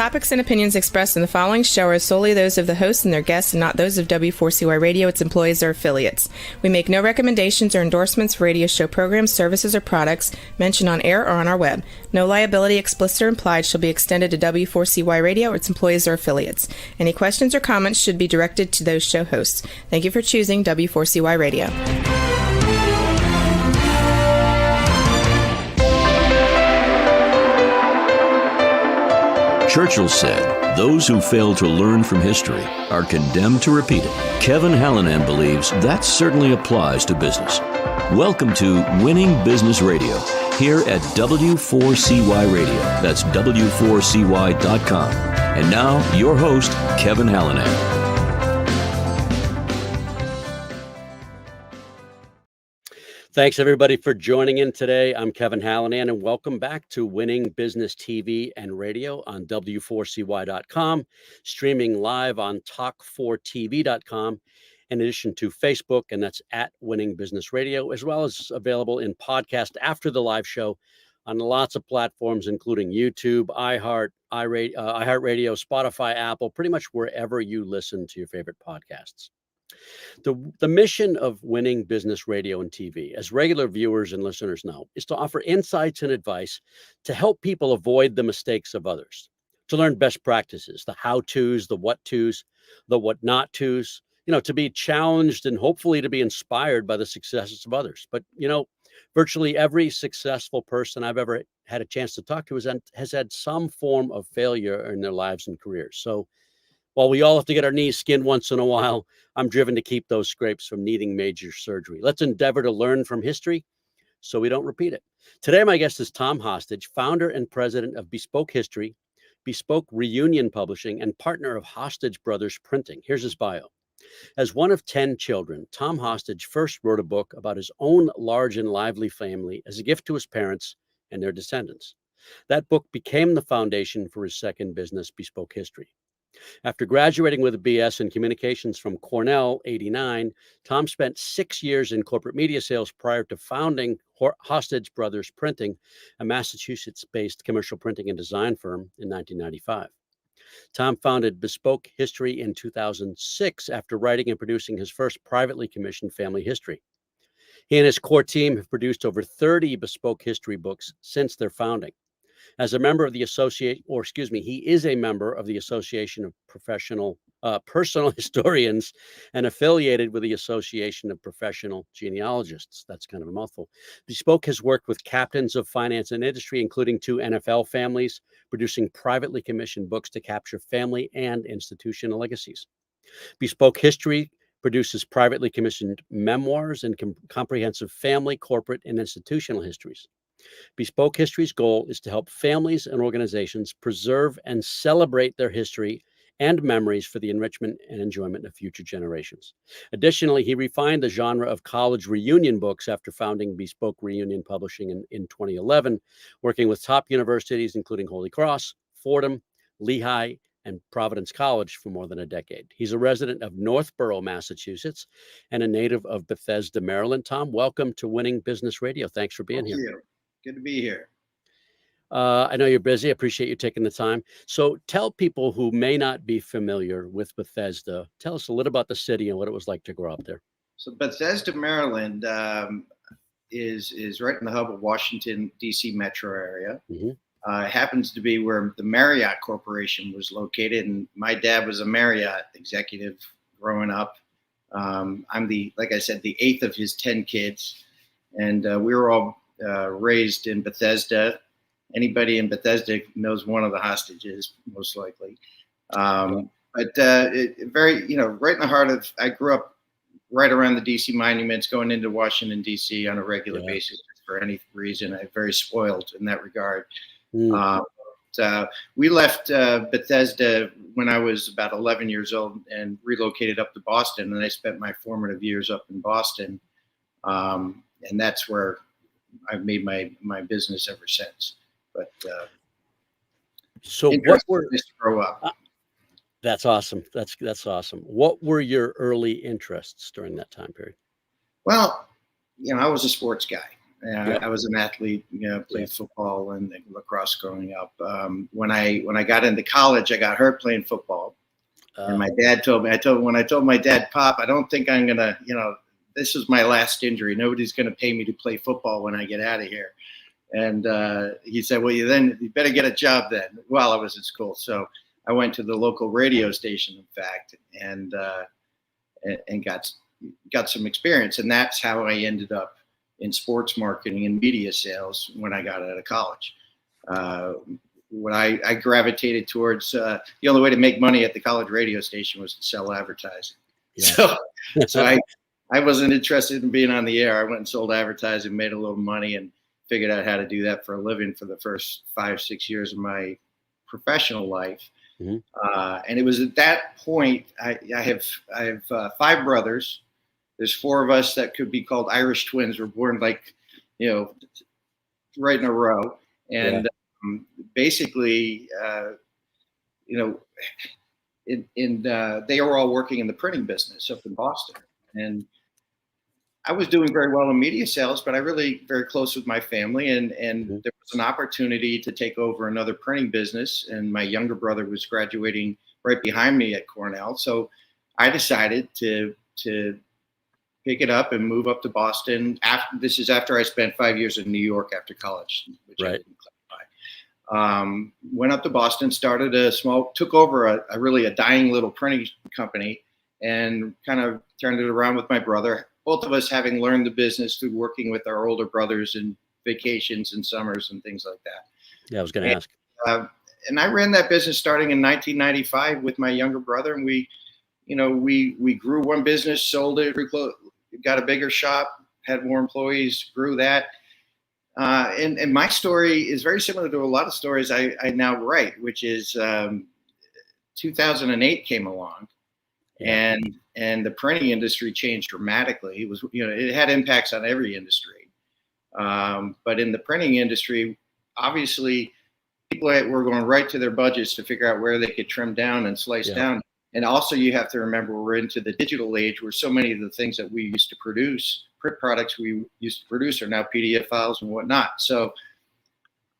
topics and opinions expressed in the following show are solely those of the hosts and their guests and not those of W4CY Radio, its employees, or affiliates. We make no recommendations or endorsements for radio show programs, services, or products mentioned on air or on our web. No liability, explicit or implied, shall be extended to W4CY Radio or its employees or affiliates. Any questions or comments should be directed to those show hosts. Thank you for choosing W4CY Radio. Churchill said, "Those who fail to learn from history are condemned to repeat it." Kevin Hallinan believes that certainly applies to business. Welcome to Winning Business Radio, here at W4CY Radio. That's W4CY.com. And now, your host, Kevin Hallinan. Thanks, everybody, for joining in today. I'm Kevin Hallinan, and welcome back to Winning Business TV and Radio on W4CY.com, streaming live on Talk4TV.com, in addition to Facebook, and that's at Winning Business Radio, as well as available in podcast after the live show on lots of platforms, including YouTube, iHeartRadio, Spotify, Apple, pretty much wherever you listen to your favorite podcasts. The mission of Winning Business Radio and TV, as regular viewers and listeners know, is to offer insights and advice to help people avoid the mistakes of others, to learn best practices, the how-tos, the what-tos, the what-not-tos, to be challenged and hopefully to be inspired by the successes of others. But, virtually every successful person I've ever had a chance to talk to has had some form of failure in their lives and careers. So while we all have to get our knees skinned once in a while, I'm driven to keep those scrapes from needing major surgery. Let's endeavor to learn from history so we don't repeat it. Today, my guest is Tom Hostage, founder and president of Bespoke History, Bespoke Reunion Publishing, and partner of Hostage Brothers Printing. Here's his bio. As one of 10 children, Tom Hostage first wrote a book about his own large and lively family as a gift to his parents and their descendants. That book became the foundation for his second business, Bespoke History. After graduating with a BS in communications from Cornell, '89, Tom spent 6 years in corporate media sales prior to founding Hostage Brothers Printing, a Massachusetts-based commercial printing and design firm, in 1995. Tom founded Bespoke History in 2006 after writing and producing his first privately commissioned family history. He and his core team have produced over 30 Bespoke History books since their founding. As a member of the he is a member of the Association of Personal Historians and affiliated with the Association of Professional Genealogists. That's kind of a mouthful. Bespoke has worked with captains of finance and industry, including 2 NFL families, producing privately commissioned books to capture family and institutional legacies. Bespoke History produces privately commissioned memoirs and comprehensive family, corporate, and institutional histories. Bespoke History's goal is to help families and organizations preserve and celebrate their history and memories for the enrichment and enjoyment of future generations. Additionally, he refined the genre of college reunion books after founding Bespoke Reunion Publishing in 2011, working with top universities including Holy Cross, Fordham, Lehigh, and Providence College for more than a decade. He's a resident of Northborough, Massachusetts, and a native of Bethesda, Maryland. Tom, welcome to Winning Business Radio. Thanks for being here. Good to be here. I know you're busy. I appreciate you taking the time. So tell people who may not be familiar with Bethesda, tell us a little about the city and what it was like to grow up there. So Bethesda, Maryland is right in the hub of Washington, D.C. metro area. Mm-hmm. It happens to be where the Marriott Corporation was located. And my dad was a Marriott executive growing up. I'm like I said, the 8th of his 10 kids. And we were all raised in Bethesda. Anybody in Bethesda knows one of the hostages, most likely. But right in the heart of, I grew up right around the DC monuments, going into Washington, DC on a regular basis for any reason. I'm very spoiled in that regard. We left Bethesda when I was about 11 years old and relocated up to Boston. And I spent my formative years up in Boston. And that's where I've made my business ever since. But so what were to grow up? That's awesome. That's awesome. What were your early interests during that time period? Well, I was a sports guy. I was an athlete, played football and lacrosse growing up. When I got into college, I got hurt playing football. And my dad told me, when I told my dad, Pop, I don't think I'm going to, this is my last injury. Nobody's going to pay me to play football when I get out of here. And he said, well, you better get a job then while I was at school. So I went to the local radio station, in fact, and got some experience. And that's how I ended up in sports marketing and media sales when I got out of college. When I gravitated towards the only way to make money at the college radio station was to sell advertising. Yeah. So I wasn't interested in being on the air. I went and sold advertising, made a little money, and figured out how to do that for a living for the first 5-6 years of my professional life. Mm-hmm. And it was at that point, I have 5 brothers. There's 4 of us that could be called Irish twins. We're born right in a row. And basically, they were all working in the printing business up in Boston. And I was doing very well in media sales, but I really very close with my family. And there was an opportunity to take over another printing business. And my younger brother was graduating right behind me at Cornell. So I decided to pick it up and move up to Boston. This is after I spent 5 years in New York after college, which I didn't clarify. Went up to Boston, took over a dying little printing company, and kind of turned it around with my brother. Both of us having learned the business through working with our older brothers in vacations and summers and things like that. Yeah, I was going to ask. And I ran that business starting in 1995 with my younger brother, and we grew one business, sold it, got a bigger shop, had more employees, grew that. And my story is very similar to a lot of stories I now write, which is 2008 came along, and the printing industry changed dramatically. It was, it had impacts on every industry, but in the printing industry, obviously, people were going right to their budgets to figure out where they could trim down and slice down. And also, you have to remember, we're into the digital age where so many of the things that we used to produce, print products we used to produce, are now PDF files and whatnot. So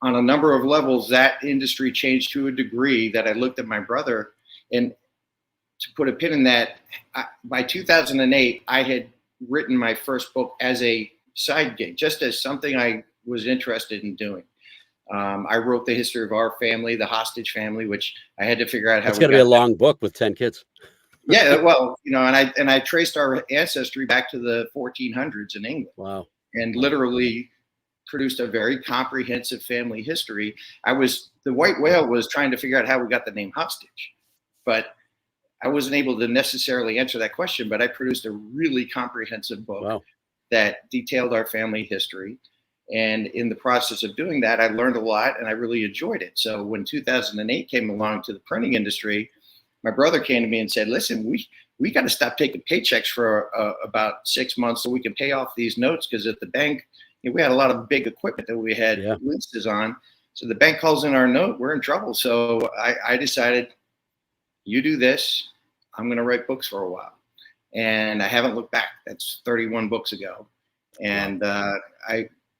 on a number of levels, that industry changed to a degree that I looked at my brother. And to put a pin in that, by 2008, I had written my first book as a side gig, just as something I was interested in doing. I wrote the history of our family, the hostage family, which I had to figure out how. It's going to be a long book with 10 kids. Yeah, well, and I traced our ancestry back to the 1400s in England. Wow. And literally produced a very comprehensive family history. The white whale was trying to figure out how we got the name hostage, but I wasn't able to necessarily answer that question. But I produced a really comprehensive book that detailed our family history. And in the process of doing that, I learned a lot and I really enjoyed it. So when 2008 came along to the printing industry, my brother came to me and said, listen, we got to stop taking paychecks for about 6 months so we can pay off these notes. Because at the bank, we had a lot of big equipment that we had leases on. So the bank calls in our note, we're in trouble. So I decided, you do this, I'm going to write books for a while. And I haven't looked back. That's 31 books ago. And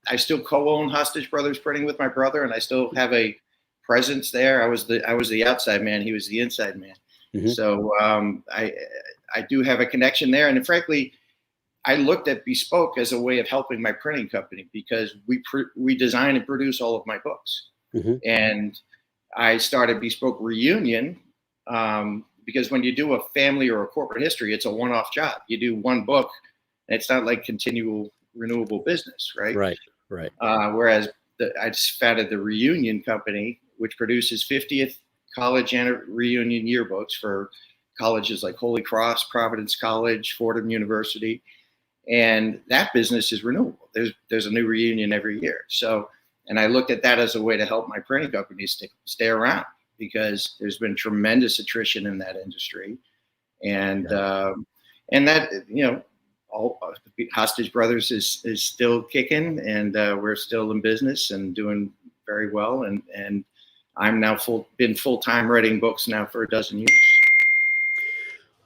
I still co-own Hostage Brothers Printing with my brother, and I still have a presence there. I was the outside man; he was the inside man. Mm-hmm. So I do have a connection there, and frankly, I looked at Bespoke as a way of helping my printing company because we design and produce all of my books, and I started Bespoke Reunion because when you do a family or a corporate history, it's a one-off job. You do one book, and it's not like continual renewable business, right? Right. Whereas I just founded the Reunion Company, which produces 50th college reunion yearbooks for colleges like Holy Cross, Providence College, Fordham University, and that business is renewable. There's a new reunion every year. So, and I looked at that as a way to help my printing companies stay around because there's been tremendous attrition in that industry, and that all Hostage Brothers is still kicking, and we're still in business and doing very well. And I'm now been full-time writing books now for a dozen years.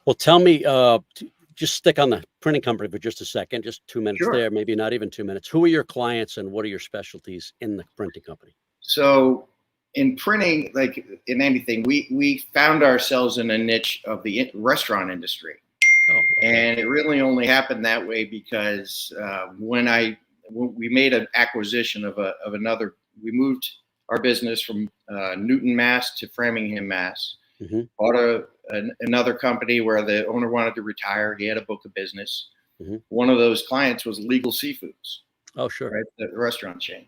Well, tell me, just stick on the printing company for just a second, just 2 minutes Sure. there, maybe not even 2 minutes. Who are your clients and what are your specialties in the printing company? So in printing, like in anything, we found ourselves in a niche of the restaurant industry. Oh, okay. And it really only happened that way because when we made an acquisition of another, we moved our business from Newton, Mass to Framingham, Mass. Mm-hmm. Bought another company where the owner wanted to retire. He had a book of business. Mm-hmm. One of those clients was Legal Seafoods. Oh, sure. Right, the restaurant chain.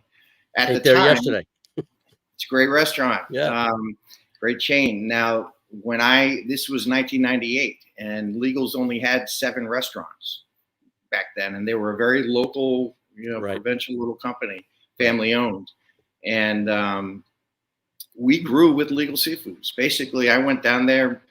At Ate the there time, yesterday. it's a great restaurant. Yeah. Great chain. Now, this was 1998, and Legals only had 7 restaurants back then, and they were a very local, Right. provincial little company, family owned, and we grew with Legal Seafoods. Basically, I went down there,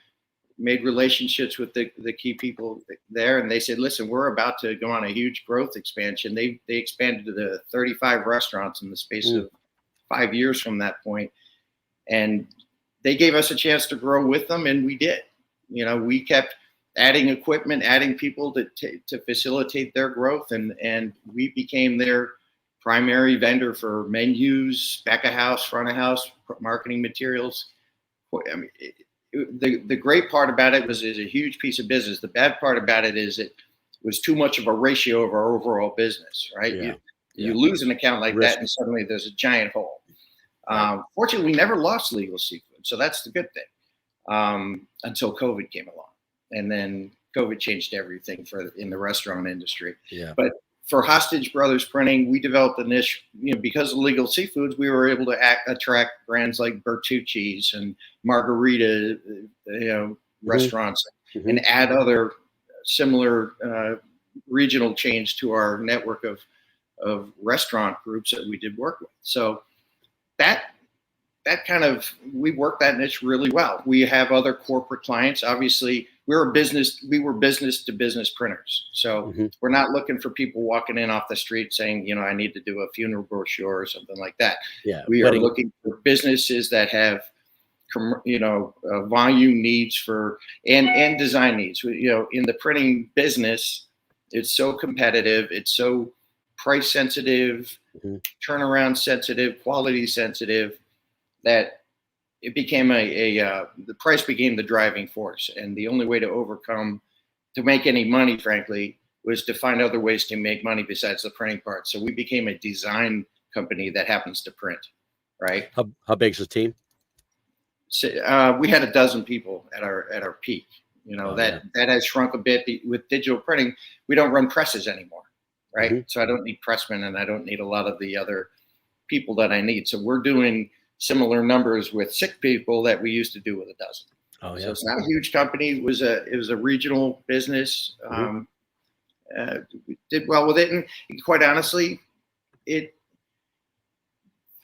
made relationships with the key people there, and they said, "Listen, we're about to go on a huge growth expansion." They expanded to 35 restaurants in the space of 5 years from that point, and they gave us a chance to grow with them, and we did. We kept adding equipment, adding people to facilitate their growth, and we became their primary vendor for menus, back of house, front of house, marketing materials. I mean, the great part about it is a huge piece of business. The bad part about it is it was too much of a ratio of our overall business, right? Yeah. You lose an account like Risk. that, and suddenly there's a giant hole. Right. Fortunately, we never lost Legal Seafood, so that's the good thing. Until COVID came along, and then COVID changed everything in the restaurant industry. Yeah. But for Hostage Brothers Printing, we developed a niche. Because of Legal Seafoods, we were able to attract brands like Bertucci's and Margarita, restaurants, Mm-hmm. and add other similar regional chains to our network of restaurant groups that we did work with. So that we work that niche really well. We have other corporate clients. Obviously, we were business to business printers. So we're not looking for people walking in off the street saying, I need to do a funeral brochure or something like that. Yeah. We are looking for businesses that have, volume needs and design needs. In the printing business, it's so competitive. It's so price sensitive, turnaround sensitive, quality sensitive, that it became the price became the driving force. And the only way to make any money, frankly, was to find other ways to make money besides the printing part. So we became a design company that happens to print, right? How big's the team? So, we had 12 people at our peak. That has shrunk a bit with digital printing. We don't run presses anymore, right? So I don't need pressmen, and I don't need a lot of the other people that I need. So we're doing similar numbers with 6 people that we used to do with 12. Oh, yeah. So it's not a huge company. It was a regional business. We did well with it, and quite honestly,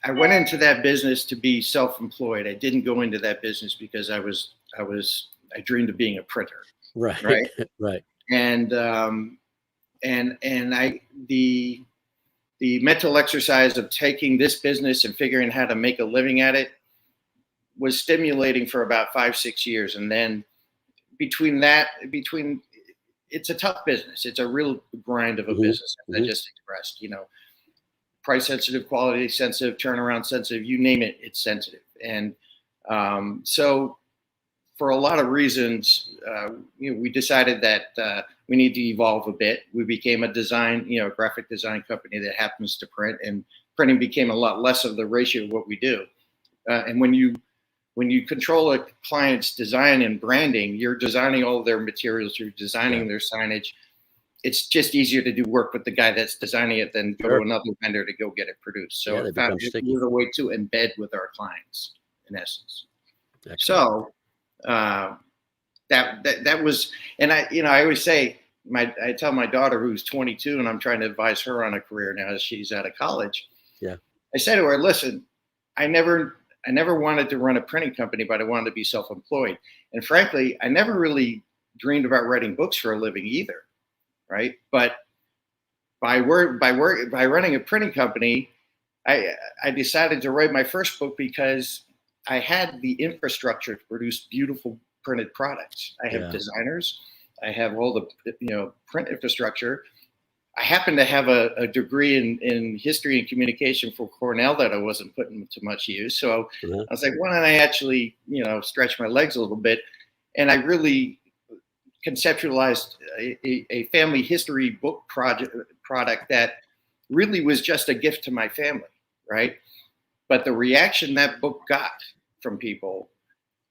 I went into that business to be self-employed. I didn't go into that business because I dreamed of being a printer. Right. Right. And the mental exercise of taking this business and figuring how to make a living at it was stimulating for about 5-6 years. And then it's a tough business. It's a real grind of a business, as I just expressed, price sensitive, quality sensitive, turnaround sensitive, you name it, it's sensitive. And so for a lot of reasons, we decided that we need to evolve a bit. We became a graphic design company that happens to print, and printing became a lot less of the ratio of what we do. And when you control a client's design and branding, you're designing all of their materials, you're designing their signage. It's just easier to do work with the guy that's designing it than go to another vendor to go get it produced. So it was a way to embed with our clients, in essence. Excellent. So that was, and I always say, I tell my daughter, who's 22, and I'm trying to advise her on a career now as she's out of college. Yeah. I say to her, listen, I never wanted to run a printing company, but I wanted to be self-employed. And frankly, I never really dreamed about writing books for a living either. Right. But by running a printing company, I decided to write my first book because I had the infrastructure to produce beautiful printed products. I have designers. I have all the print infrastructure. I happen to have a degree in history and communication from Cornell that I wasn't putting to much use. So I was like, why don't I actually stretch my legs a little bit? And I really conceptualized a family history book product that really was just a gift to my family, right? But the reaction that book got from people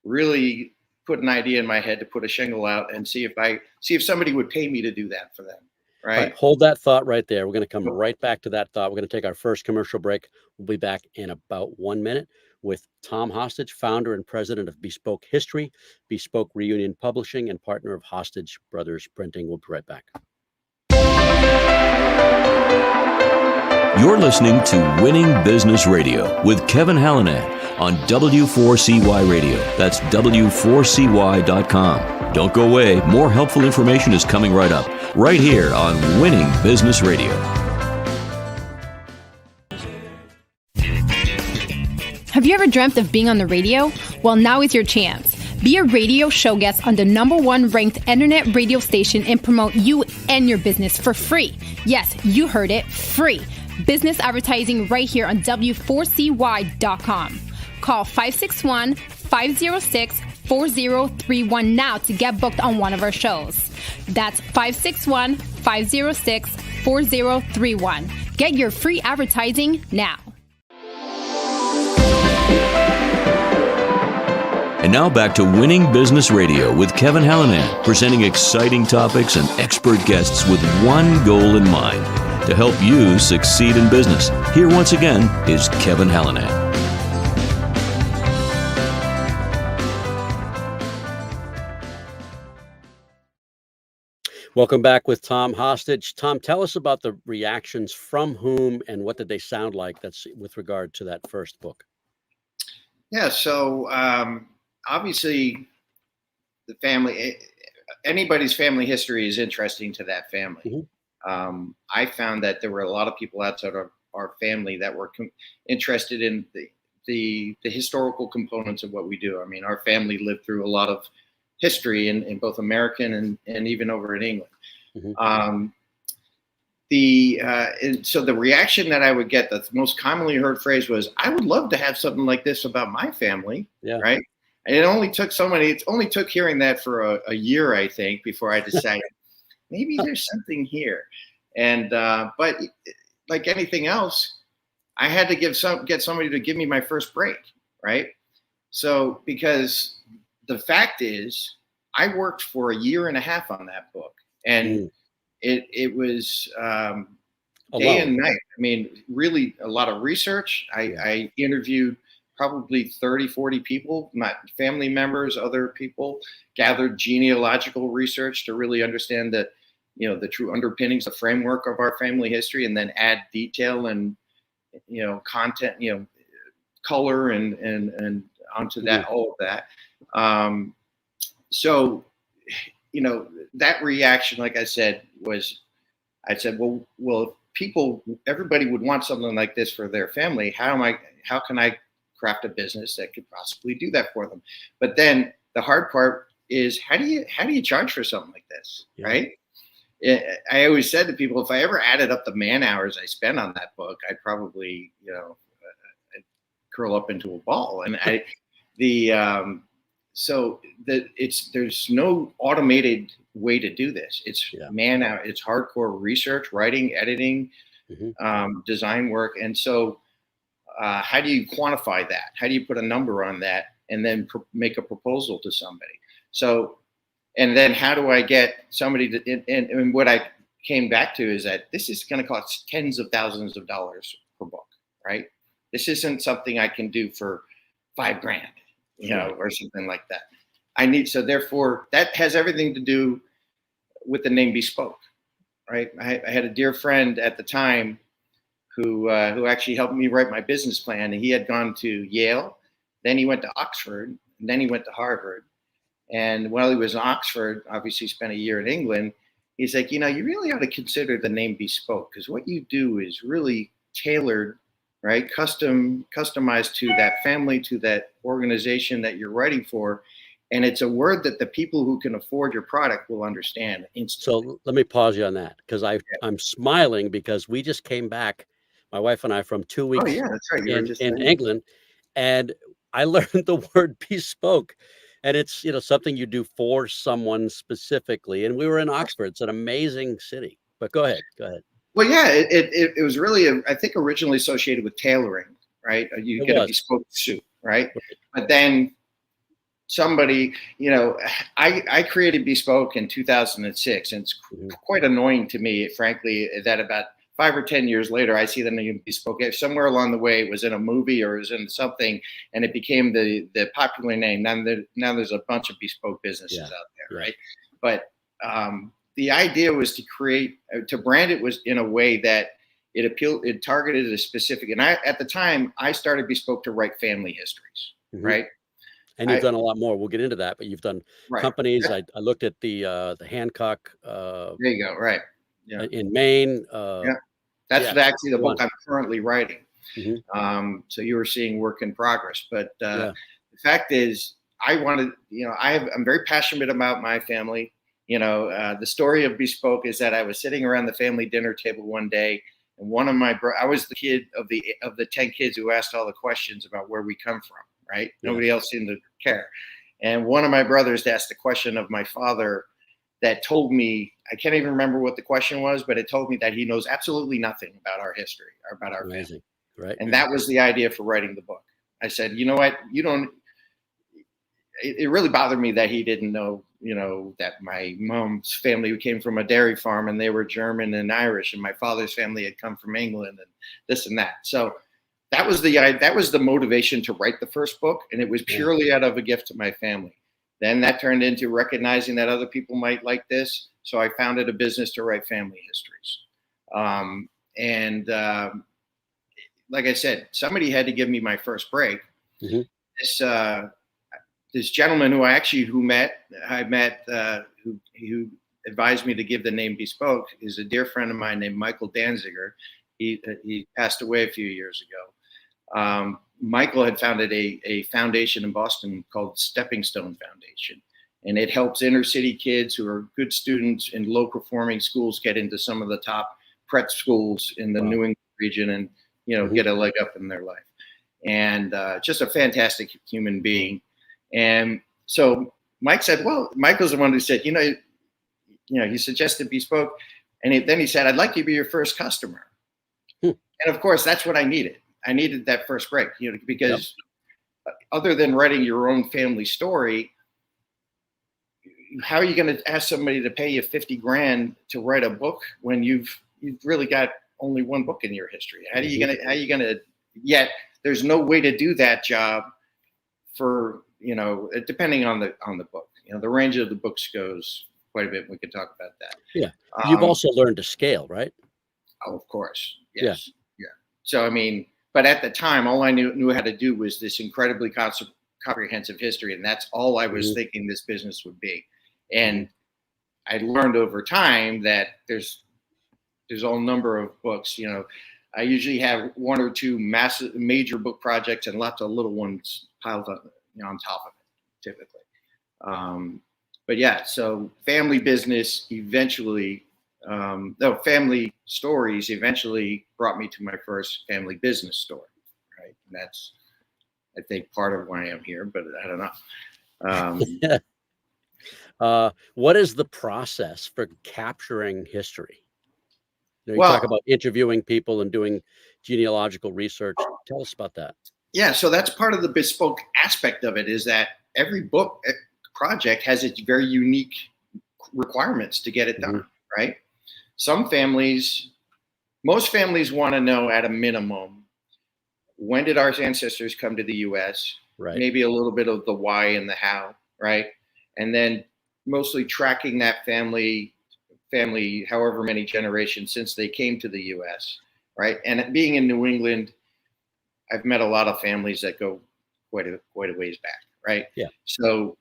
really put an idea in my head to put a shingle out and see if somebody would pay me to do that for them, right? All right, hold that thought right there. We're going to come right back to that thought. We're going to take our first commercial break. We'll be back in about 1 minute with Tom Hostage, founder and president of Bespoke History, Bespoke Reunion Publishing, and partner of Hostage Brothers Printing. We'll be right back. You're listening to Winning Business Radio with Kevin Hallinan on W4CY Radio. That's W4CY.com. Don't go away. More helpful information is coming right up, right here on Winning Business Radio. Have you ever dreamt of being on the radio? Well, now is your chance. Be a radio show guest on the #1 ranked internet radio station and promote you and your business for free. Yes, you heard it, free. Business advertising right here on W4CY.com. Call 561-506-4031 now to get booked on one of our shows. That's 561-506-4031. Get your free advertising now. And now back to Winning Business Radio with Kevin Hallinan, presenting exciting topics and expert guests with one goal in mind: to help you succeed in business. Here once again is Kevin Hallinan. Welcome back with Tom Hostage. Tom, tell us about the reactions from whom and what did they sound like that's with regard to that first book. Yeah, so obviously the family, anybody's family history is interesting to that family. Mm-hmm. I found that there were a lot of people outside of our family that were interested in the historical components of what we do. I mean, our family lived through a lot of history in both American and even over in England. Mm-hmm. So the reaction that I would get, the most commonly heard phrase was, "I would love to have something like this about my family." Yeah. Right. And it only took hearing that for a year, I think, before I decided maybe there's something here. And but like anything else, I had to get somebody to give me my first break, right? So because the fact is, I worked for a year and a half on that book, and it was day and night. I mean, really a lot of research. I interviewed probably 30, 40 people, my family members, other people, gathered genealogical research to really understand the true underpinnings, the framework of our family history, and then add detail and, content, color and onto that, all of that. So, that reaction, like I said, I said, well, everybody would want something like this for their family. How can I craft a business that could possibly do that for them? But then the hard part is, how do you charge for something like this, right? I always said to people, if I ever added up the man hours I spent on that book, I'd probably, I'd curl up into a ball. And there's no automated way to do this. It's man hour, it's hardcore research, writing, editing, design work. And so how do you quantify that? How do you put a number on that and then make a proposal to somebody? So, and then how do I get somebody to, and what I came back to is that this is going to cost tens of thousands of dollars per book, right? This isn't something I can do for $5,000, or something like that. So therefore that has everything to do with the name Bespoke, right? I had a dear friend at the time who actually helped me write my business plan. And he had gone to Yale, then he went to Oxford, and then he went to Harvard. And while he was in Oxford, obviously spent a year in England, he's like, you really ought to consider the name Bespoke, because what you do is really tailored, right? Customized to that family, to that organization that you're writing for. And it's a word that the people who can afford your product will understand instantly. So let me pause you on that, because I'm smiling because we just came back, my wife and I, from 2 Oh weeks yeah, that's right. You were in just in saying. England, and I learned the word bespoke, and it's, something you do for someone specifically. And we were in Oxford. It's an amazing city. But go ahead. Go ahead. Well, yeah, it was really, I think, originally associated with tailoring, right? You It get a was. bespoke suit, right? Right. But then somebody, I created Bespoke in 2006, and it's Mhm. quite annoying to me, frankly, that about 5 or 10 years later, I see the name Bespoke. Somewhere along the way, it was in a movie or it was in something, and it became the popular name. Now there's a bunch of bespoke businesses Yeah. out there, Yeah. right? But the idea was to brand it was in a way that it targeted a specific. And at the time, I started Bespoke to write family histories, Mhm. right? And you've I done a lot more. We'll get into that, but you've done right. companies. I looked at the Hancock There you go. Right. Yeah. in Maine. Yeah. That's Yeah. actually the Go book on. I'm currently writing. Mhm. So you were seeing work in progress, but Yeah. the fact is, I'm very passionate about my family. The story of Bespoke is that I was sitting around the family dinner table one day, and I was the kid of the 10 kids who asked all the questions about where we come from. Right? Yeah. Nobody else seemed to care, and one of my brothers asked a question of my father that told me, I can't even remember what the question was, but it told me that he knows absolutely nothing about our history or about our family. Amazing. Right. And that was the idea for writing the book. I said, you know what? It really bothered me that he didn't know, that my mom's family came from a dairy farm and they were German and Irish, and my father's family had come from England and this and that. So that was the motivation to write the first book. And it was Yeah. purely out of a gift to my family. Then that turned into recognizing that other people might like this. So I founded a business to write family histories. And like I said, somebody had to give me my first break. Mhm. This gentleman who I met, who advised me to give the name Bespoke, is a dear friend of mine named Michael Danziger. He passed away a few years ago. Michael had founded a foundation in Boston called Stepping Stone Foundation, and it helps inner city kids who are good students in low performing schools get into some of the top prep schools in the Wow. New England region, and Mhm. get a leg up in their life. And just a fantastic human being. And so Mike said, well, Michael's the one who said, he suggested Bespoke, and then he said, I'd like you to be your first customer. Hmm. And of course, that's what I needed. I needed that first break, because other than writing your own family story, how are you going to ask somebody to pay you 50 grand to write a book when you've really got only one book in your history? How are you going to, yet there's no way to do that job for, depending on the book, the range of the books goes quite a bit. We can talk about that. Yeah. You've also learned to scale, right? Oh, of course. Yes. Yeah. So, but at the time, all I knew how to do was this incredibly comprehensive history. And that's all I was thinking this business would be. And I learned over time that there's a number of books. I usually have one or two major book projects and lots of little ones piled up, on top of it, typically. But yeah, so family business eventually, family stories eventually brought me to my first family business story, right? And that's, I think, part of why I'm here, but I don't know. What is the process for capturing history? You Well, talk about interviewing people and doing genealogical research. Tell us about that. Yeah, so that's part of the bespoke aspect of it, is that every book project has its very unique requirements to get it done, right? Most families want to know at a minimum, when did our ancestors come to the US? Right. Maybe a little bit of the why and the how, right? And then mostly tracking that family, however many generations since they came to the US, right? And being in New England, I've met a lot of families that go quite a ways back, right? Yeah. So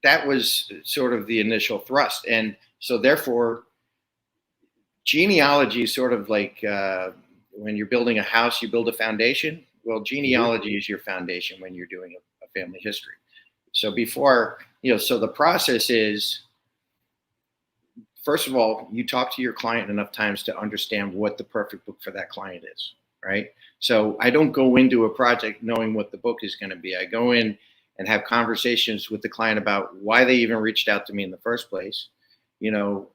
that was sort of the initial thrust. And so therefore, genealogy is sort of like when you're building a house, you build a foundation. Well, genealogy is your foundation when you're doing a family history. So before, so the process is, first of all, you talk to your client enough times to understand what the perfect book for that client is, right? So I don't go into a project knowing what the book is going to be. I go in and have conversations with the client about why they even reached out to me in the first place, and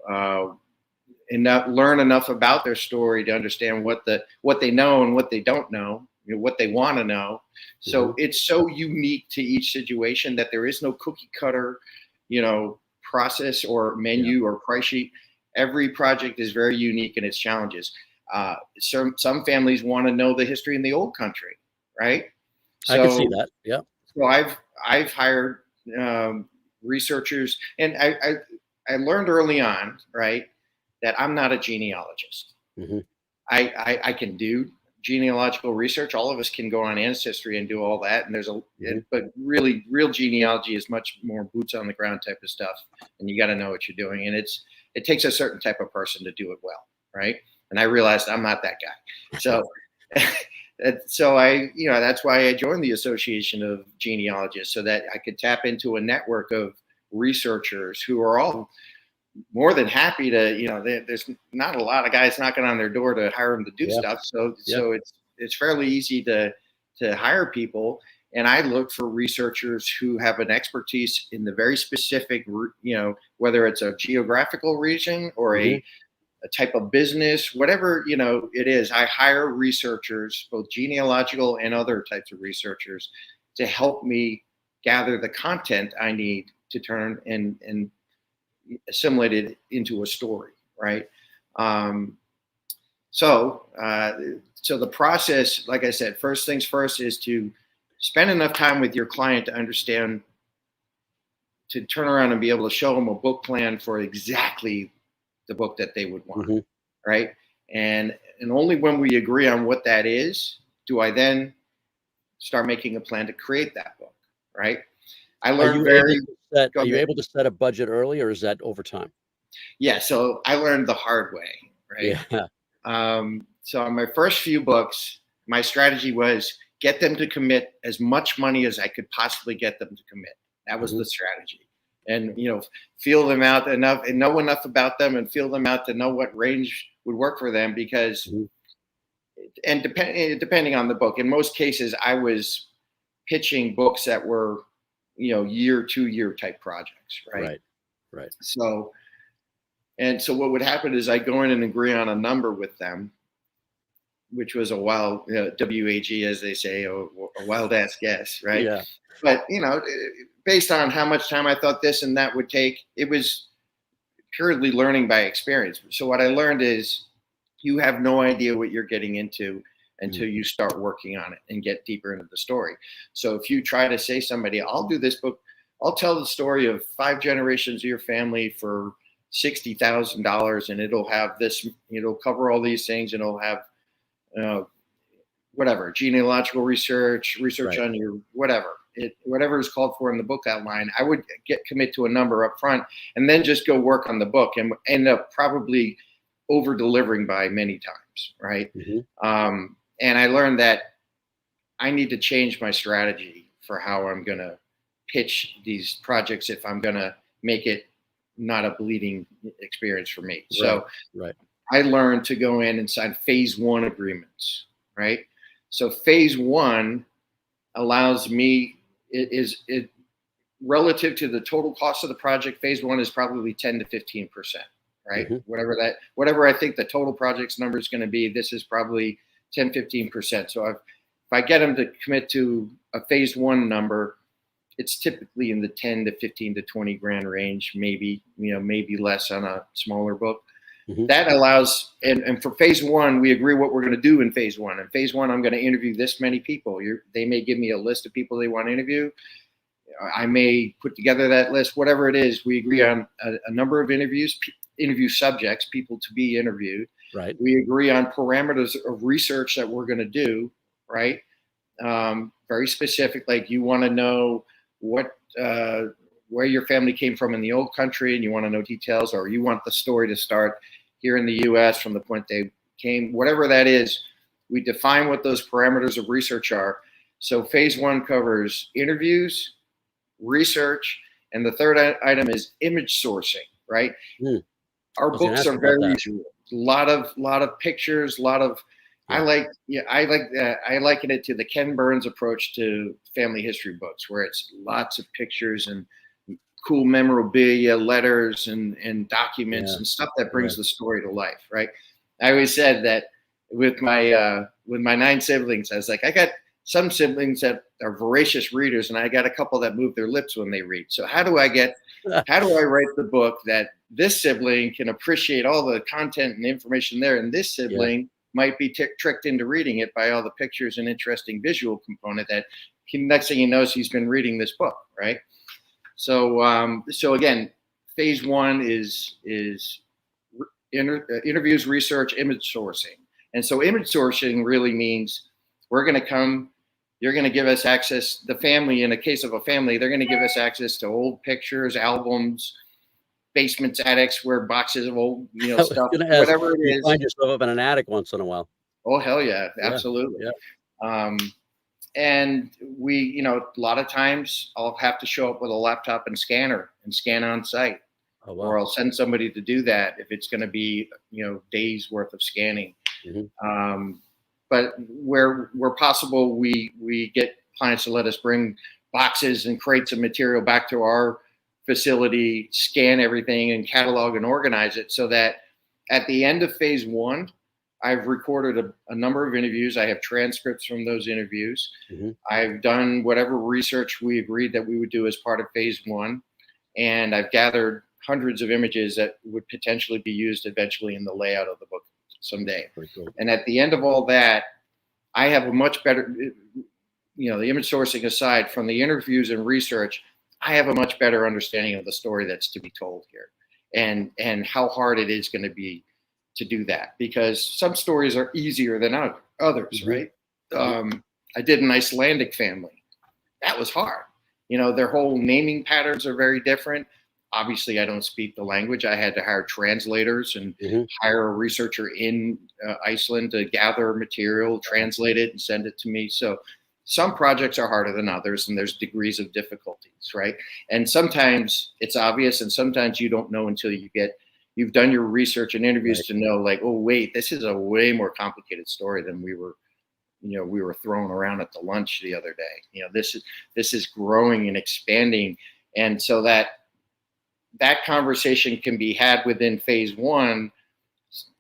learn enough about their story to understand what they know and what they don't know, what they want to know. So it's so unique to each situation that there is no cookie cutter, process or menu or price sheet. Every project is very unique in its challenges. Some families want to know the history in the old country, right? So, I can see that. Yeah. So I've hired researchers, and I learned early on, right, that I'm not a genealogist. I can do genealogical research. All of us can go on Ancestry and do all that. And but really, real genealogy is much more boots on the ground type of stuff. And you got to know what you're doing. And it takes a certain type of person to do it well, right? And I realized I'm not that guy. So, so that's why I joined the Association of Genealogists, so that I could tap into a network of researchers who are all more than happy to, there's not a lot of guys knocking on their door to hire them to do stuff. So it's fairly easy to hire people. And I look for researchers who have an expertise in the very specific, whether it's a geographical region or a type of business, whatever, it is. I hire researchers, both genealogical and other types of researchers, to help me gather the content I need to turn and assimilated into a story, right? So the process, like I said, first things first is to spend enough time with your client to understand, to turn around and be able to show them a book plan for exactly the book that they would want, right? And only when we agree on what that is, do I then start making a plan to create that book, right? I learned Are you able to set a budget early, or is that over time? Yeah, so I learned the hard way, right? Yeah. So on my first few books, my strategy was get them to commit as much money as I could possibly get them to commit. That was the strategy. And, feel them out enough and know enough about them and feel them out to know what range would work for them, because, and depending on the book, in most cases, I was pitching books that were, 2-year type projects, right? Right. So what would happen is I go in and agree on a number with them, which was a wild, WAG, as they say, a wild ass guess, right? Yeah. But, based on how much time I thought this and that would take, it was purely learning by experience. So what I learned is you have no idea what you're getting into until you start working on it and get deeper into the story. So if you try to say somebody, I'll do this book, I'll tell the story of 5 generations of your family for $60,000, and it'll have this, it'll cover all these things, and it'll have whatever, genealogical research on your whatever is called for in the book outline. I would commit to a number up front and then just go work on the book and end up probably over delivering by many times, right? And I learned that I need to change my strategy for how I'm going to pitch these projects if I'm going to make it not a bleeding experience for me. So I learned to go in and sign phase 1 agreements, right? So phase 1 allows me, it relative to the total cost of the project, phase 1 is probably 10 to 15%, right? Whatever I think the total project's number is going to be, this is probably 10, 15%. So if I get them to commit to a phase 1 number, it's typically in the 10 to 15 to 20 grand range, maybe less on a smaller book. That allows, and for phase 1, we agree what we're going to do in phase 1. In phase 1, I'm going to interview this many people. They may give me a list of people they want to interview. I may put together that list, whatever it is. We agree on a number of interviews, interview subjects, people to be interviewed. Right. We agree on parameters of research that we're going to do, right? Very specific, like you want to know what where your family came from in the old country, and you want to know details, or you want the story to start here in the U.S. from the point they came, whatever that is. We define what those parameters of research are. So phase 1 covers interviews, research, and the third item is image sourcing, right? Our books are very visual. A lot of pictures, a lot of I liken it to the Ken Burns approach to family history books, where it's lots of pictures and cool memorabilia, letters and documents and stuff that brings the story to life, right? I always said that with my 9 siblings, I was like, I got some siblings that are voracious readers, and I got a couple that move their lips when they read. So how do I write the book that this sibling can appreciate all the content and information there, and this sibling might be tricked into reading it by all the pictures and interesting visual component that next thing he knows, he's been reading this book, right? So, so again, phase 1 is interviews, research, image sourcing. And so image sourcing really means we're going to come, you're going to give us access, the family, in a case of a family, they're going to give us access to old pictures, albums, basements, attics, where boxes of old, stuff, whatever it is. You find yourself up in an attic once in a while. Oh, hell yeah. Absolutely. Yeah. And we, a lot of times I'll have to show up with a laptop and scanner and scan on site. Oh, wow. Or I'll send somebody to do that if it's going to be, days worth of scanning. But where possible, we get clients to let us bring boxes and crates of material back to our facility, scan everything and catalog and organize it, so that at the end of phase 1, I've recorded a number of interviews. I have transcripts from those interviews. I've done whatever research we agreed that we would do as part of phase 1. And I've gathered hundreds of images that would potentially be used eventually in the layout of the book someday. Cool. And at the end of all that, I have a much better, the image sourcing aside from the interviews and research, I have a much better understanding of the story that's to be told here, and how hard it is going to be to do that, because some stories are easier than others, right? I did an Icelandic family. That was hard. Their whole naming patterns are very different. Obviously, I don't speak the language. I had to hire translators and hire a researcher in Iceland to gather material, translate it, and send it to me. So some projects are harder than others, and there's degrees of difficulties, right? And sometimes it's obvious, and sometimes you don't know until you've done your research and interviews to know, like, oh, wait, this is a way more complicated story than we were throwing around at the lunch the other day. This is growing and expanding. And so that conversation can be had within phase 1.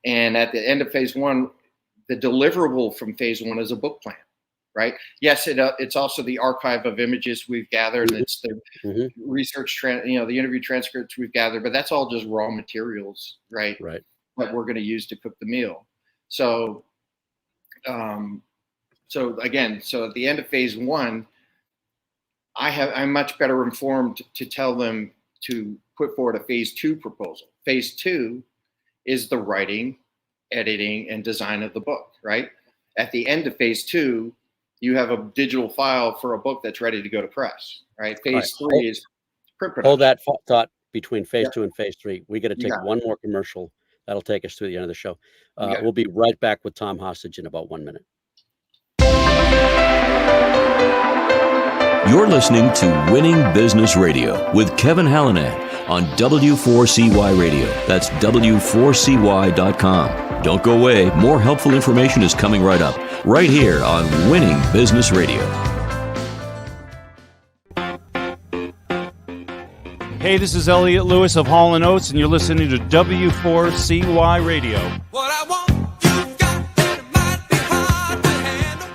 And at the end of phase 1, the deliverable from phase 1 is a book plan, right? Yes, it's also the archive of images we've gathered. And it's the research, the interview transcripts we've gathered, but that's all just raw materials, right? Right. That we're going to use to cook the meal. So, so at the end of phase 1, I'm much better informed to tell them to put forward a phase 2 proposal. Phase 2 is the writing, editing, and design of the book, right? At the end of phase 2, you have a digital file for a book that's ready to go to press, right? Phase 3 is print production. Hold that thought between phase 2 and phase 3. We got to take one more commercial. That'll take us to the end of the show. We'll be right back with Tom Hostage in about 1 minute. You're listening to Winning Business Radio with Kevin Hallinan on W4CY Radio. That's W4CY.com. Don't go away. More helpful information is coming right up, right here on Winning Business Radio. Hey, this is Elliot Lewis of Hall & Oates, and you're listening to W4CY Radio. What I want, you've got, and it might be hard to handle.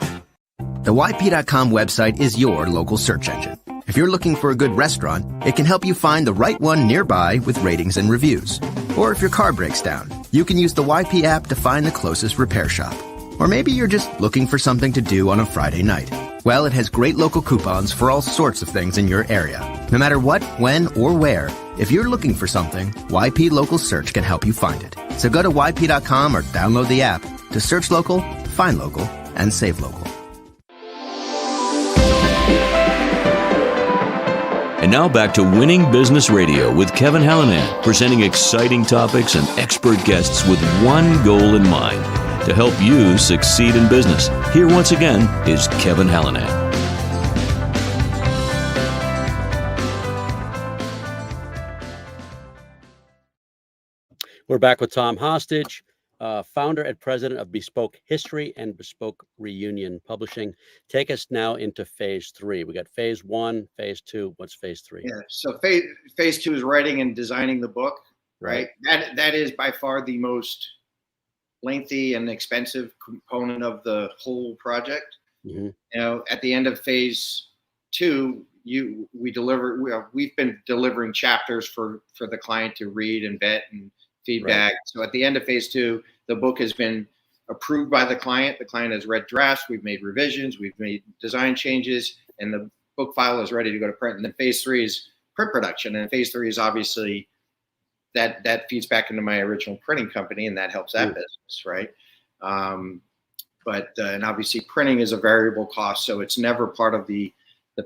The YP.com website is your local search engine. If you're looking for a good restaurant, it can help you find the right one nearby with ratings and reviews. Or if your car breaks down, you can use the YP app to find the closest repair shop. Or maybe you're just looking for something to do on a Friday night. Well, it has great local coupons for all sorts of things in your area. No matter what, when, or where, if you're looking for something, YP Local Search can help you find it. So go to YP.com or download the app to search local, find local, and save local. And now back to Winning Business Radio with Kevin Hallinan, presenting exciting topics and expert guests with one goal in mind: to help you succeed in business. Here once again is Kevin Hallinan. We're back with Tom Hostage, founder and president of Bespoke History and Bespoke Reunion Publishing. Take us now into phase 3. We got phase 1, phase 2. What's phase 3? Yeah. So phase 2 is writing and designing the book, right? That is by far the most lengthy and expensive component of the whole project. Mm-hmm. You know, at the end of phase 2, we've been delivering chapters for the client to read and vet and feedback. Right. So at the end of phase 2, the book has been approved by the client. The client has read drafts. We've made revisions. We've made design changes, and the book file is ready to go to print. And then phase 3 is print production. And phase 3 is obviously that feeds back into my original printing company, and that helps that business, right? And obviously printing is a variable cost, so it's never part of the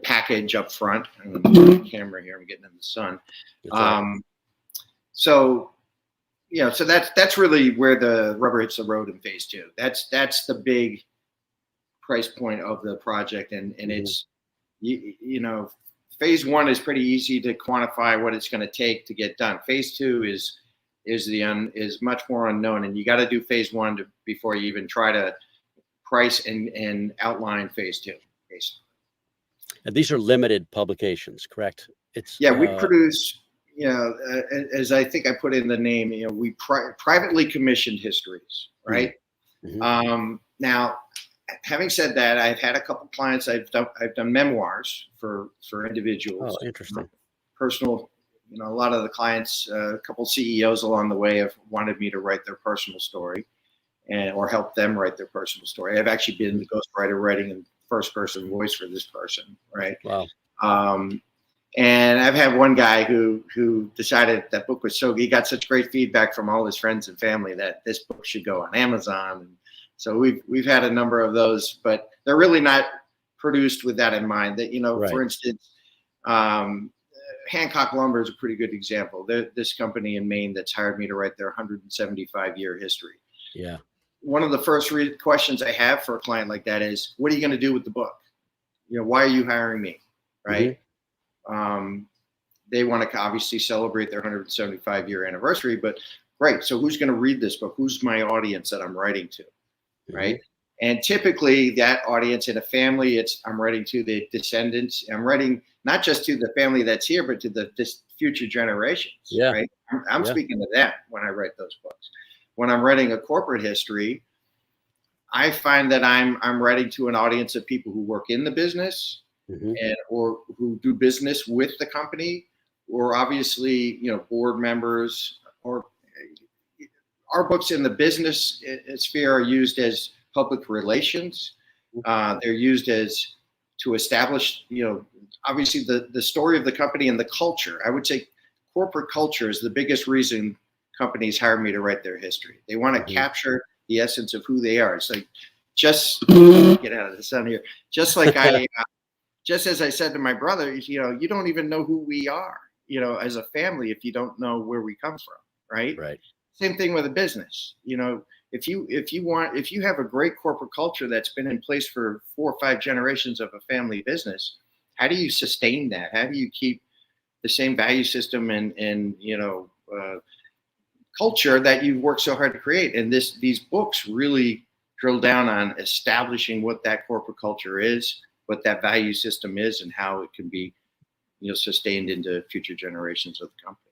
package up front. I'm going to turn the camera here. I'm getting in the sun. So that's really where the rubber hits the road in phase 2. That's the big price point of the project, and it's phase 1 is pretty easy to quantify what it's going to take to get done. Phase 2 is much more unknown, and you got to do phase 1 before you even try to price and outline phase 2. Basically. And these are limited publications, correct? We produce. As I think I put in the name, we privately commissioned histories, right? Mm-hmm. Now, having said that, I've had a couple clients. I've done memoirs for individuals. Oh, interesting. Personal. A lot of the clients, a couple CEOs along the way have wanted me to write their personal story, or help them write their personal story. I've actually been the ghostwriter writing in first person voice for this person, right? Wow. And I've had one guy who decided that book was he got such great feedback from all his friends and family that this book should go on Amazon. And so we've had a number of those, but they're really not produced with that in mind. That right. For instance, Hancock Lumber is a pretty good example. They're this company in Maine that's hired me to write their 175-year history. Yeah. One of the first questions I have for a client like that is, what are you going to do with the book? Why are you hiring me? Right. Mm-hmm. They want to obviously celebrate their 175-year anniversary, but great. So who's going to read this book? Who's my audience that I'm writing to? Mm-hmm. Right. And typically that audience in a family, I'm writing to the descendants. I'm writing not just to the family that's here, but to the future generations. Yeah. Right. I'm speaking to them when I write those books. When I'm writing a corporate history, I find that I'm writing to an audience of people who work in the business, mm-hmm. or who do business with the company, or obviously, board members. Or our books in the business sphere are used as public relations. They're used to establish, obviously the story of the company and the culture. I would say corporate culture is the biggest reason companies hire me to write their history. They want to mm-hmm. capture the essence of who they are. It's like, just get out of the sun here. Just like just as I said to my brother, you don't even know who we are, as a family, if you don't know where we come from. Right. Right. Same thing with a business. If you have a great corporate culture that's been in place for 4 or 5 generations of a family business, how do you sustain that? How do you keep the same value system and culture that you've worked so hard to create? And these books really drill down on establishing what that corporate culture is, what that value system is, and how it can be, sustained into future generations of the company.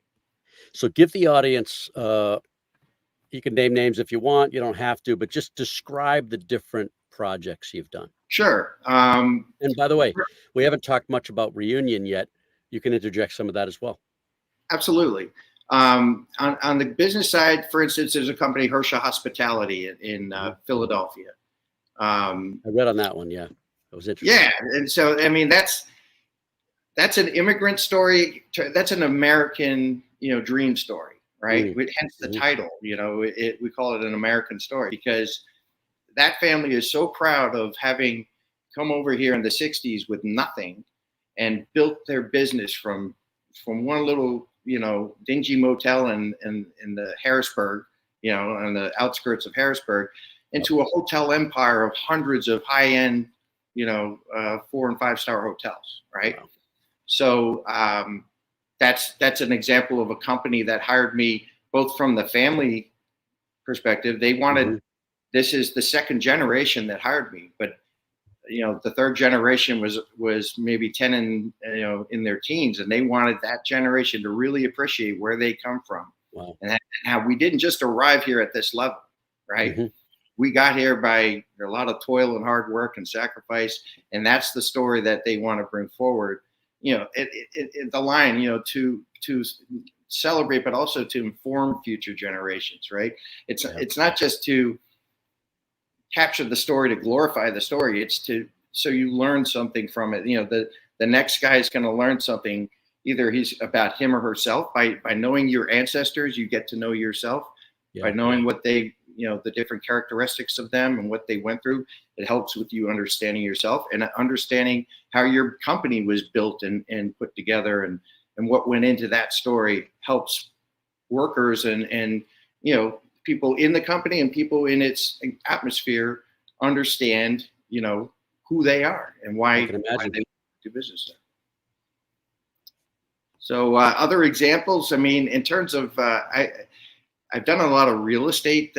So give the audience, you can name names if you want, you don't have to, but just describe the different projects you've done. Sure. And by the way, we haven't talked much about Reunion yet. You can interject some of that as well. Absolutely. On the business side, for instance, there's a company, Hersha Hospitality in Philadelphia. I read on that one. Yeah. That was interesting. Yeah. And so, that's an immigrant story. That's an American, dream story, right? Mm-hmm. Hence the title, we call it an American story because that family is so proud of having come over here in the 60s with nothing and built their business from one little, dingy motel in the Harrisburg, on the outskirts of Harrisburg, into a hotel empire of hundreds of high-end, 4 and 5-star hotels, right? Wow. So that's an example of a company that hired me both from the family perspective, they wanted, this is the second generation that hired me, but the third generation was maybe 10 and in their teens, and they wanted that generation to really appreciate where they come from. Wow. And how we didn't just arrive here at this level, right? We got here by a lot of toil and hard work and sacrifice, and that's the story that they want to bring forward. The line, to celebrate, but also to inform future generations, right? It's not just to capture the story, to glorify the story. It's so you learn something from it. The next guy is going to learn something. Either he's about him or herself. By knowing your ancestors, you get to know yourself. By knowing what they, the different characteristics of them and what they went through, it helps with you understanding yourself and understanding how your company was built and put together, and what went into that story helps workers and people in the company and people in its atmosphere understand, who they are and why they do business there. So other examples, in terms of, I've done a lot of real estate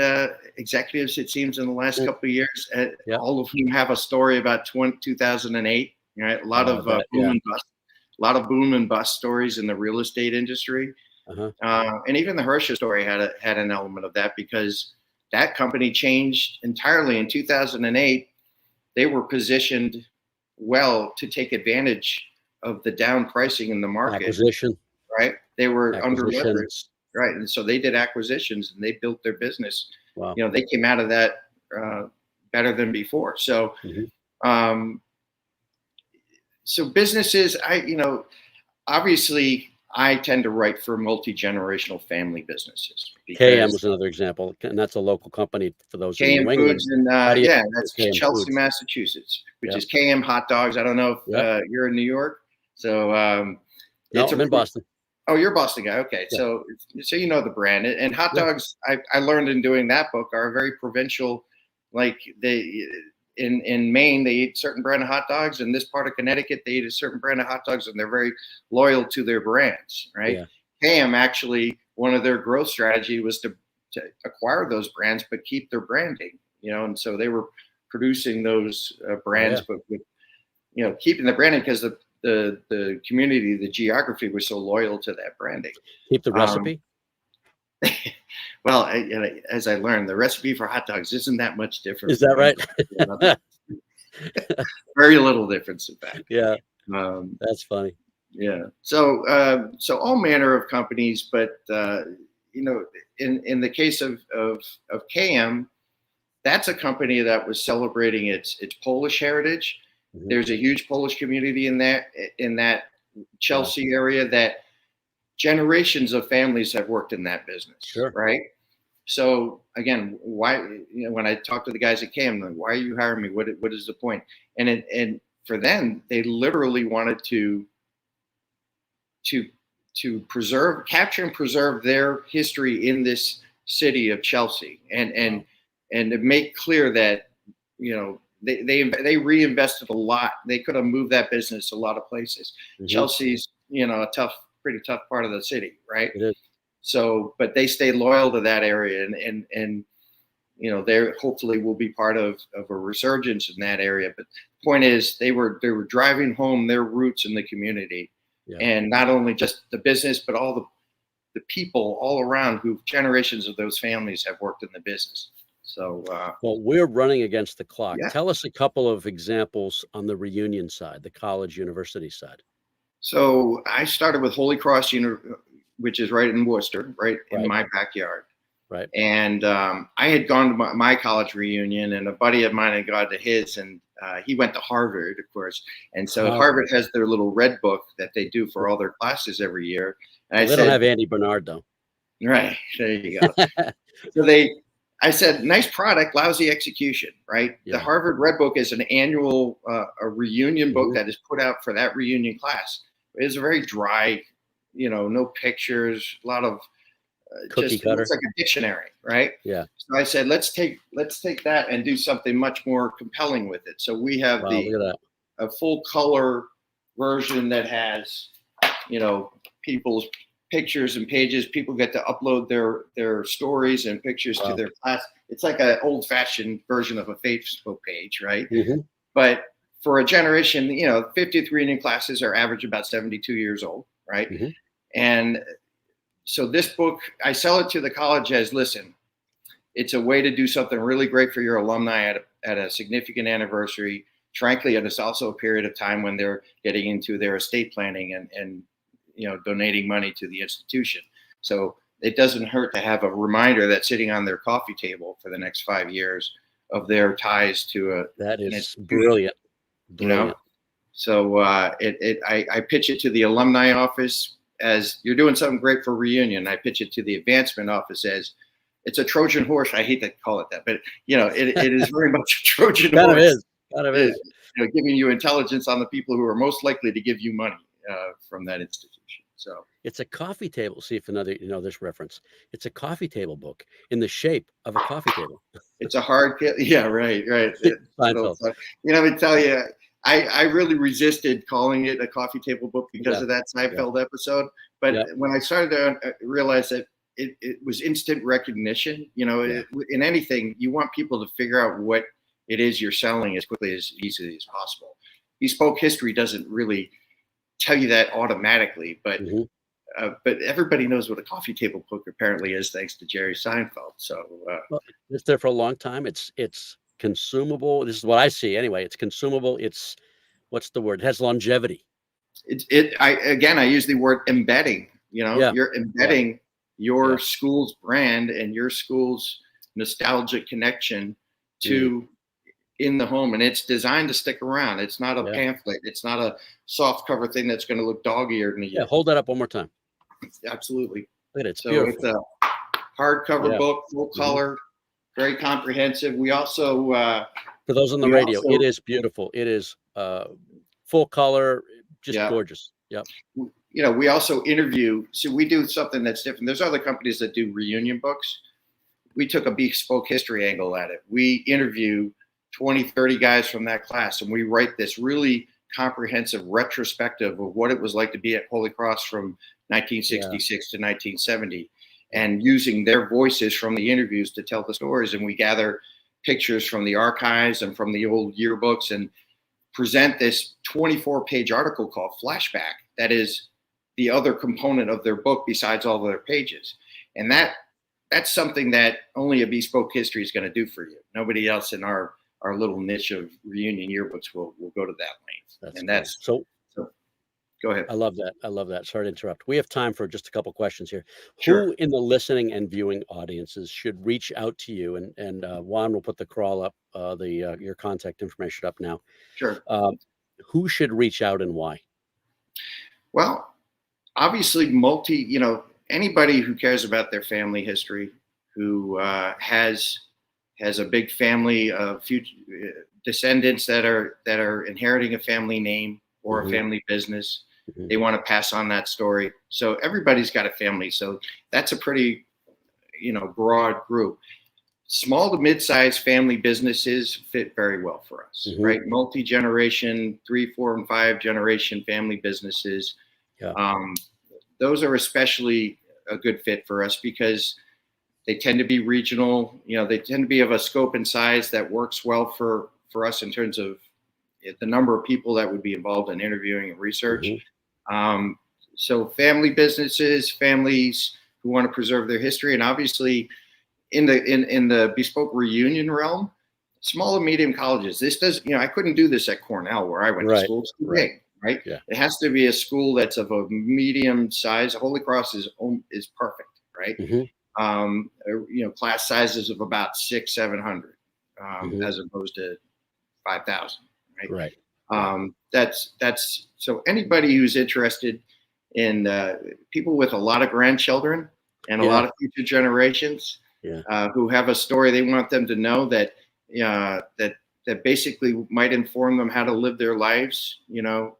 executives, it seems, in the last couple of years. All of whom have a story about 2008. Right? A lot of boom and bust stories in the real estate industry. And even the Hersha story had an element of that, because that company changed entirely in 2008. They were positioned well to take advantage of the down pricing in the market. Acquisition. Right? They were under leveraged. Right. And so they did acquisitions and they built their business. Wow. They came out of that better than before. So, so businesses, obviously I tend to write for multi-generational family businesses. KM was another example, and that's a local company for those KM in New England. Foods, and that's KM Chelsea, Foods? Massachusetts, which is KM Hot Dogs. I don't know if you're in New York. So no, I'm in Boston. Oh, you're a Boston guy. Okay. Yeah. So you know the brand. And hot dogs, I learned in doing that book, are very provincial. Like in Maine, they eat a certain brand of hot dogs. In this part of Connecticut, they eat a certain brand of hot dogs, and they're very loyal to their brands, right? Yeah. KM, actually, one of their growth strategy was to acquire those brands, but keep their branding, and so they were producing those brands, but with, keeping the branding, because the community, the geography was so loyal to that branding. Keep the recipe? Well, as I learned, the recipe for hot dogs isn't that much different. Is that right? Very little difference, in fact. Yeah. That's funny. Yeah. So all manner of companies, but in the case of KM, that's a company that was celebrating its Polish heritage. Mm-hmm. There's a huge Polish community in that Chelsea area that generations of families have worked in that business. Sure. Right. So again, why, when I talk to the guys at KM, like, why are you hiring me? What is the point? And for them, they literally wanted to capture and preserve their history in this city of Chelsea, and to make clear that, they reinvested a lot. They could have moved that business a lot of places. Mm-hmm. Chelsea's, a pretty tough part of the city, right? It is. So, but they stayed loyal to that area, and they hopefully will be part of a resurgence in that area. But the point is, they were driving home their roots in the community, and not only just the business, but all the people all around who generations of those families have worked in the business. So, well, we're running against the clock. Yeah. Tell us a couple of examples on the reunion side, the college university side. So I started with Holy Cross which is right in Worcester, right in my backyard. Right. And I had gone to my college reunion, and a buddy of mine had gone to his, and he went to Harvard, of course. And so Harvard has their little red book that they do for all their classes every year. And they don't have Andy Bernard, though. Right. There you go. So I said, nice product, lousy execution, right? Yeah. The Harvard Red Book is an annual a reunion book that is put out for that reunion class. It's a very dry, no pictures, a lot of cookie cutter. It's like a dictionary, right? Yeah. So I said, let's take that and do something much more compelling with it. So we have a full color version that has, people's pictures and pages. People get to upload their stories and pictures to their class. It's like an old-fashioned version of a Facebook page, right? But for a generation, 50th reunion classes are average about 72 years old, right? And so this book, I sell it to the college as, listen, it's a way to do something really great for your alumni at a significant anniversary. Frankly, and it's also a period of time when they're getting into their estate planning and donating money to the institution. So it doesn't hurt to have a reminder that's sitting on their coffee table for the next 5 years of their ties to that is brilliant. So I pitch it to the alumni office as, you're doing something great for reunion. I pitch it to the advancement office as, it's a Trojan horse. I hate to call it that, but it is very much a Trojan horse. Kind of is. Giving you intelligence on the people who are most likely to give you money from that institution. So it's a coffee table. See if this reference. It's a coffee table book in the shape of a coffee table. It's a hard, yeah, right. Let me tell you, I really resisted calling it a coffee table book because of that Seinfeld episode. But when I started to realize that it was instant recognition, in anything, you want people to figure out what it is you're selling as quickly, as easily as possible. Bespoke history doesn't really tell you that automatically, but everybody knows what a coffee table book apparently is, thanks to Jerry Seinfeld. So it's there for a long time. It's consumable. This is what I see anyway. It's consumable. It's, what's the word? It has longevity. I use the word embedding. You're embedding your school's brand and your school's nostalgic connection to in the home, and it's designed to stick around. It's not a pamphlet. It's not a soft cover thing that's going to look dog-eared in a year. Hold that up one more time. Absolutely. Look at it. It's so beautiful. It's a hardcover book, full color, very comprehensive. We also for those on the radio, it is beautiful. It is full color, just gorgeous. Yep. We also interview. So we do something that's different. There's other companies that do reunion books. We took a bespoke history angle at it. We interview 20, 30 guys from that class, and we write this really comprehensive retrospective of what it was like to be at Holy Cross from 1966 to 1970, and using their voices from the interviews to tell the stories. And we gather pictures from the archives and from the old yearbooks and present this 24-page article called Flashback. That is the other component of their book besides all of their pages. And that's something that only a bespoke history is going to do for you. Nobody else in our little niche of reunion yearbooks will go to that length. So go ahead. I love that. Sorry to interrupt. We have time for just a couple questions here. Sure. Who in the listening and viewing audiences should reach out to you? And Juan will put the crawl up, your contact information up now. Sure. Who should reach out and why? Well, obviously anybody who cares about their family history, who has a big family of future descendants that are inheriting a family name or a family business. They want to pass on that story. So everybody's got a family. So that's a pretty, broad group. Small to mid-sized family businesses fit very well for us, right? Multi-generation, 3, 4, and 5 generation family businesses. Yeah. Those are especially a good fit for us because they tend to be regional. They tend to be of a scope and size that works well for us in terms of the number of people that would be involved in interviewing and research. So family businesses, families who want to preserve their history, and obviously in the bespoke reunion realm, small and medium colleges. This does, I couldn't do this at Cornell where I went to school. It's too big, right? Yeah. It has to be a school that's of a medium size. Holy Cross is perfect, right? Class sizes of about 600-700, as opposed to 5,000, right? Right. That's so anybody who's interested in people with a lot of grandchildren and a lot of future generations who have a story they want them to know that basically might inform them how to live their lives, and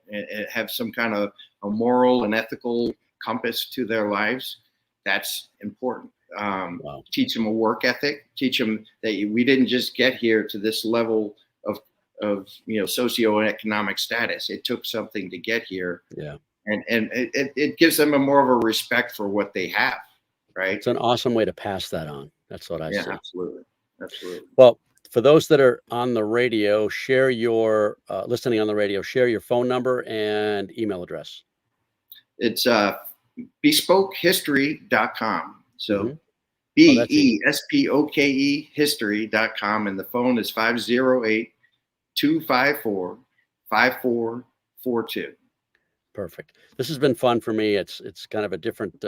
have some kind of a moral and ethical compass to their lives. That's important. Teach them a work ethic, teach them that we didn't just get here to this level of socioeconomic status. It took something to get here. And it gives them a more of a respect for what they have, right? It's an awesome way to pass that on. That's what I see. Absolutely. Well, for those that are on the radio, share your listening on the radio, share your phone number and email address. It's bespokehistory.com. So BESPOKE history.com, and the phone is 508-254-5442. Perfect. This has been fun for me. It's kind of a different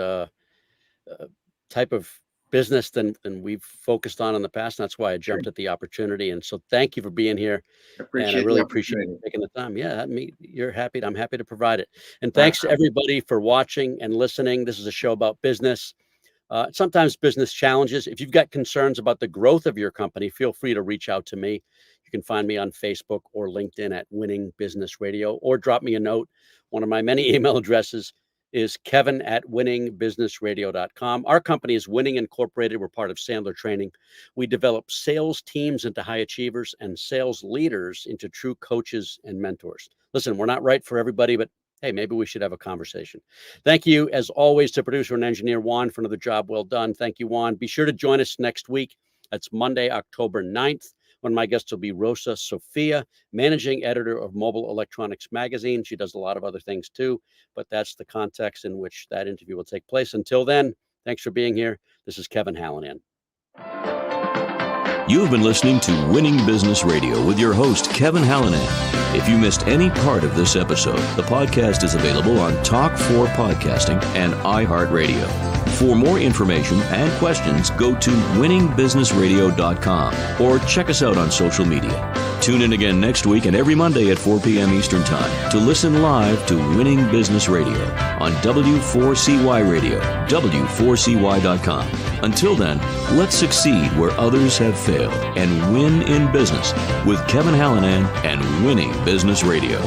type of business than we've focused on in the past. And that's why I jumped at the opportunity. And so thank you for being here. I really appreciate you taking the time. Yeah, you're happy. I'm happy to provide it. And thanks to everybody for watching and listening. This is a show about business. Sometimes business challenges. If you've got concerns about the growth of your company, feel free to reach out to me. You can find me on Facebook or LinkedIn at Winning Business Radio, or drop me a note. One of my many email addresses is kevin@winningbusinessradio.com. Our company is Winning Incorporated. We're part of Sandler Training. We develop sales teams into high achievers and sales leaders into true coaches and mentors. Listen, we're not right for everybody, but hey, maybe we should have a conversation. Thank you, as always, to producer and engineer Juan for another job well done. Thank you, Juan. Be sure to join us next week. That's Monday, October 9th. One of my guests will be Rosa Sophia, managing editor of Mobile Electronics Magazine. She does a lot of other things too, but that's the context in which that interview will take place. Until then, thanks for being here. This is Kevin Hallinan. You've been listening to Winning Business Radio with your host, Kevin Hallinan. If you missed any part of this episode, the podcast is available on Talk4 Podcasting and iHeartRadio. For more information and questions, go to winningbusinessradio.com or check us out on social media. Tune in again next week and every Monday at 4 p.m. Eastern Time to listen live to Winning Business Radio on W4CY Radio, W4CY.com. Until then, let's succeed where others have failed and win in business with Kevin Hallinan and Winning Business Radio.